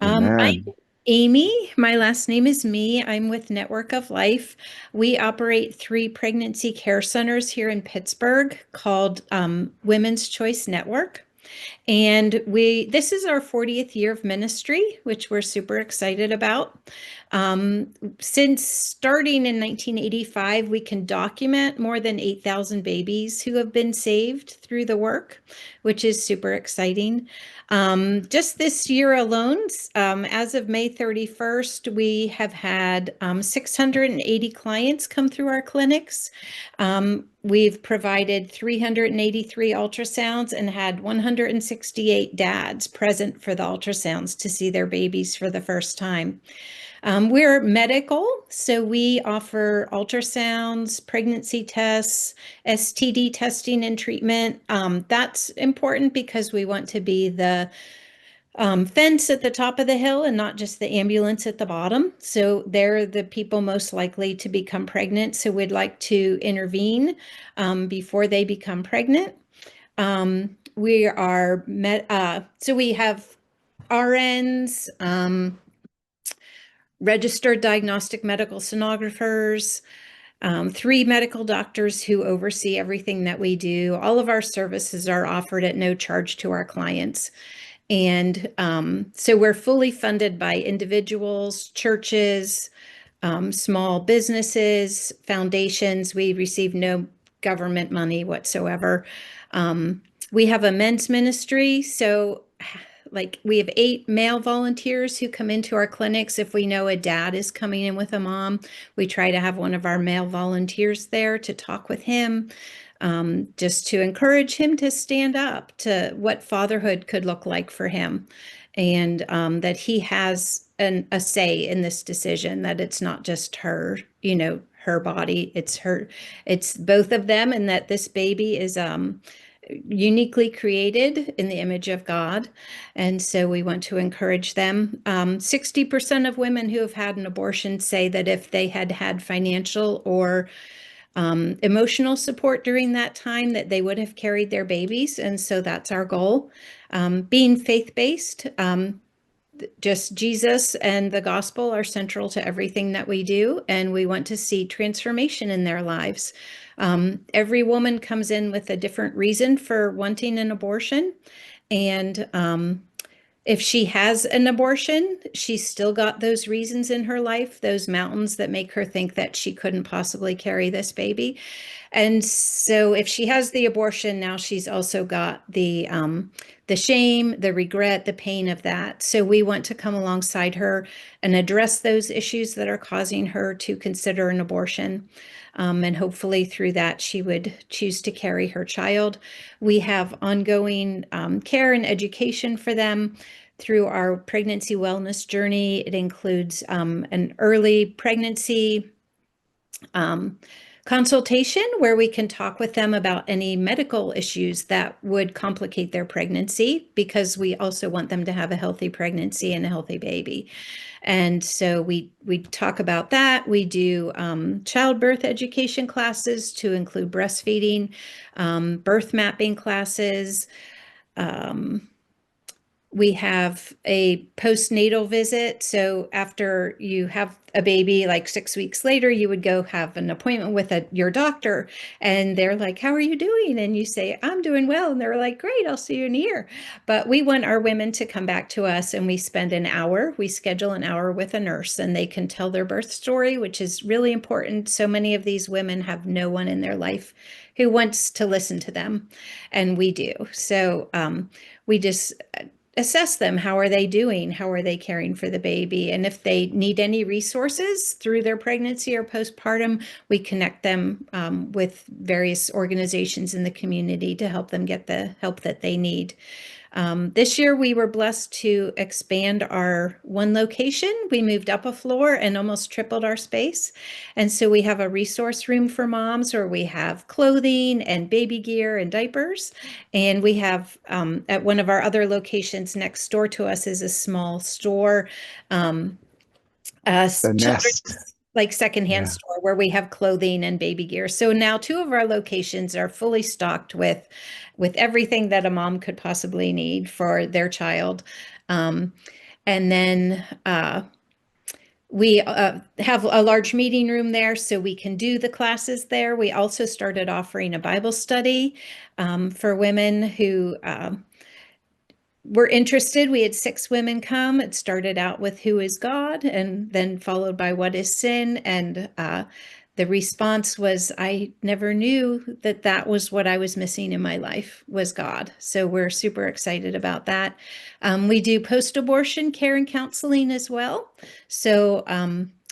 I'm Amen. Amy. My last name is Me. I'm with Network of Life. We operate three pregnancy care centers here in Pittsburgh called Women's Choice Network. And this is our 40th year of ministry, which we're super excited about. Um, since starting in 1985, we can document more than 8,000 babies who have been saved through the work, which is super exciting. Just this year alone, as of May 31st, we have had 680 clients come through our clinics. We've provided 383 ultrasounds and had 168 dads present for the ultrasounds to see their babies for the first time. We're medical, so we offer ultrasounds, pregnancy tests, STD testing and treatment. That's important because we want to be the fence at the top of the hill and not just the ambulance at the bottom. So they're the people most likely to become pregnant. So we'd like to intervene before they become pregnant. So we have RNs, registered diagnostic medical sonographers, three medical doctors who oversee everything that we do. All of our services are offered at no charge to our clients. And so we're fully funded by individuals, churches, small businesses, foundations. We receive no government money whatsoever. Um, we have a men's ministry. So, like, we have 8 male volunteers who come into our clinics. If we know a dad is coming in with a mom, we try to have one of our male volunteers there to talk with him, just to encourage him to stand up to what fatherhood could look like for him, and that he has a say in this decision, that it's not just her, her body, it's both of them, and that this baby is uniquely created in the image of God. And so we want to encourage them. 60% of women who have had an abortion say that if they had had financial or emotional support during that time, that they would have carried their babies. And so that's our goal. Being faith-based, just Jesus and the gospel are central to everything that we do, and we want to see transformation in their lives. Every woman comes in with a different reason for wanting an abortion, and if she has an abortion, she's still got those reasons in her life, those mountains that make her think that she couldn't possibly carry this baby. And so if she has the abortion, now she's also got the shame, the regret, the pain of that. So we want to come alongside her and address those issues that are causing her to consider an abortion. And hopefully through that, she would choose to carry her child. We have ongoing care and education for them through our pregnancy wellness journey. It includes an early pregnancy um, consultation where we can talk with them about any medical issues that would complicate their pregnancy, because we also want them to have a healthy pregnancy and a healthy baby. And so we talk about that. We do childbirth education classes to include breastfeeding, birth mapping classes. Um, we have a postnatal visit. So after you have a baby, like 6 weeks later, you would go have an appointment with your doctor, and they're like, "How are you doing?" And you say, "I'm doing well." And they're like, "Great, I'll see you in a year." But we want our women to come back to us, and we spend an hour, we schedule an hour with a nurse, and they can tell their birth story, which is really important. So many of these women have no one in their life who wants to listen to them, and we do. So we just assess them. How are they doing? How are they caring for the baby? And if they need any resources through their pregnancy or postpartum, we connect them with various organizations in the community to help them get the help that they need. This year, we were blessed to expand our one location. We moved up a floor and almost tripled our space. And so we have a resource room for moms where we have clothing and baby gear and diapers. And we have at one of our other locations next door to us is a small store, um, The nest. children's like secondhand Yeah. store where we have clothing and baby gear. So now two of our locations are fully stocked with everything that a mom could possibly need for their child. Um, And then we have a large meeting room there so we can do the classes there. We also started offering a Bible study for women who were interested. We had 6 women come. It started out with who is God and then followed by what is sin. And the response was, I never knew that that was what I was missing in my life was God. So we're super excited about that. We do post-abortion care and counseling as well. So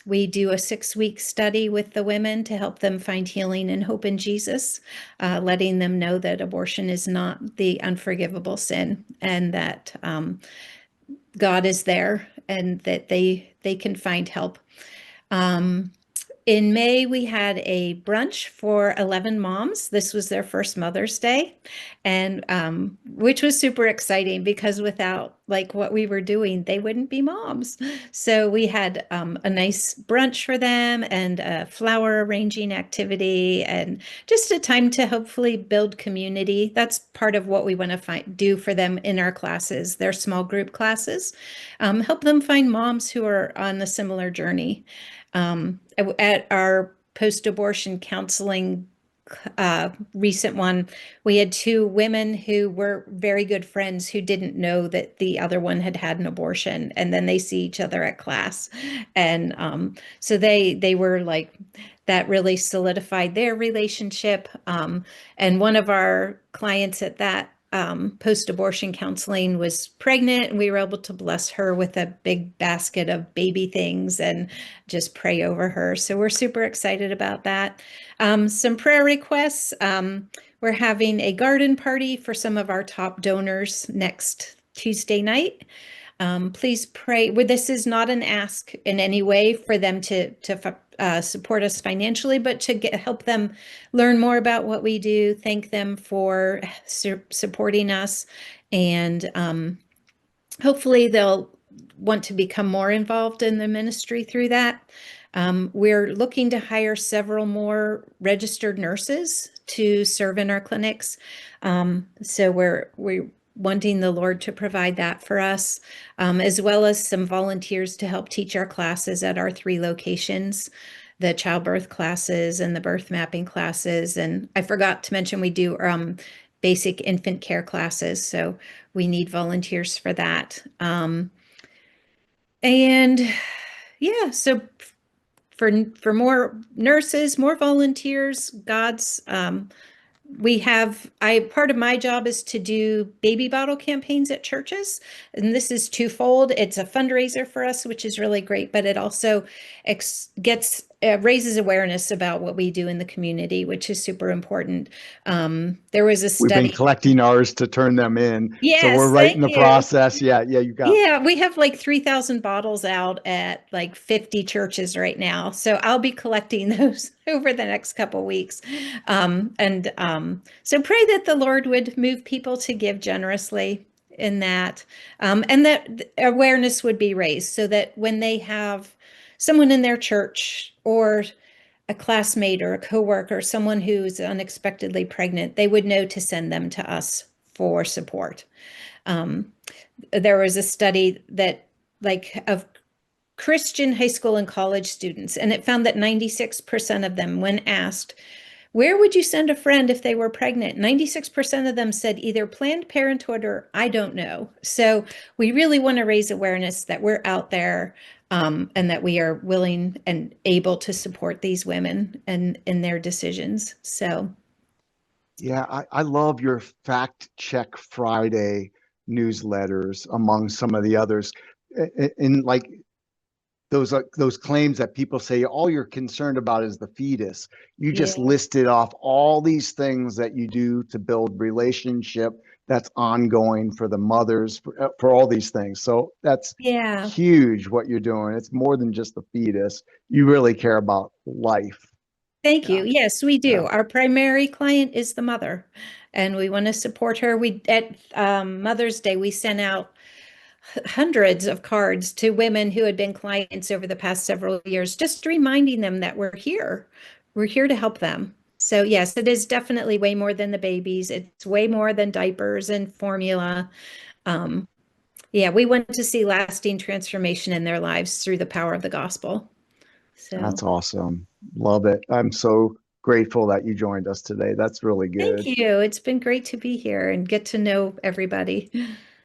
we do a 6-week study with the women to help them find healing and hope in Jesus, letting them know that abortion is not the unforgivable sin and that God is there and that they can find help. In May, we had a brunch for 11 moms. This was their first Mother's Day, and which was super exciting because without like what we were doing, they wouldn't be moms. So we had a nice brunch for them and a flower arranging activity and just a time to hopefully build community. That's part of what we want to do for them in our classes, their small group classes, help them find moms who are on a similar journey. At our post-abortion counseling recent one, we had 2 women who were very good friends who didn't know that the other one had had an abortion, and then they see each other at class, and so they were like that really solidified their relationship. And one of our clients at that post-abortion counseling was pregnant, and we were able to bless her with a big basket of baby things and just pray over her. So we're super excited about that. Some prayer requests. We're having a garden party for some of our top donors next Tuesday night. Please pray. Well, this is not an ask in any way for them to support us financially, but to help them learn more about what we do. Thank them for supporting us, and hopefully they'll want to become more involved in the ministry through that. We're looking to hire several more registered nurses to serve in our clinics. So we're wanting the Lord to provide that for us, as well as some volunteers to help teach our classes at our 3 locations, the childbirth classes and the birth mapping classes. And I forgot to mention we do basic infant care classes. So we need volunteers for that. And yeah, so for more nurses, more volunteers, part of my job is to do baby bottle campaigns at churches. And this is twofold. It's a fundraiser for us, which is really great, but it also raises awareness about what we do in the community, which is super important. There was a study. We've been collecting ours to turn them in. Yes, so we're right in the you. process. Yeah, you got it. Yeah, we have like 3,000 bottles out at like 50 churches right now. So I'll be collecting those over the next couple weeks. So pray that the Lord would move people to give generously in that, and that awareness would be raised so that when they have someone in their church or a classmate or a coworker, someone who's unexpectedly pregnant, they would know to send them to us for support. There was a study that of Christian high school and college students, and it found that 96% of them, when asked, where would you send a friend if they were pregnant? 96% of them said either Planned Parenthood or I don't know. So we really want to raise awareness that we're out there, and that we are willing and able to support these women and in their decisions. So. Yeah, I love your Fact Check Friday newsletters among some of the others. In like those claims that people say all you're concerned about is the fetus. You just listed off all these things that you do to build relationship that's ongoing for the mothers, for all these things. So that's huge what you're doing. It's more than just the fetus. You really care about life. Thank you. Yes, we do. Yeah. Our primary client is the mother, and we want to support her. At Mother's Day, we sent out hundreds of cards to women who had been clients over the past several years, just reminding them that we're here. We're here to help them. So yes, it is definitely way more than the babies. It's way more than diapers and formula. Yeah, we want to see lasting transformation in their lives through the power of the gospel. So That's awesome. Love it. I'm so grateful that you joined us today. That's really thank good. you. It's been great to be here and get to know everybody.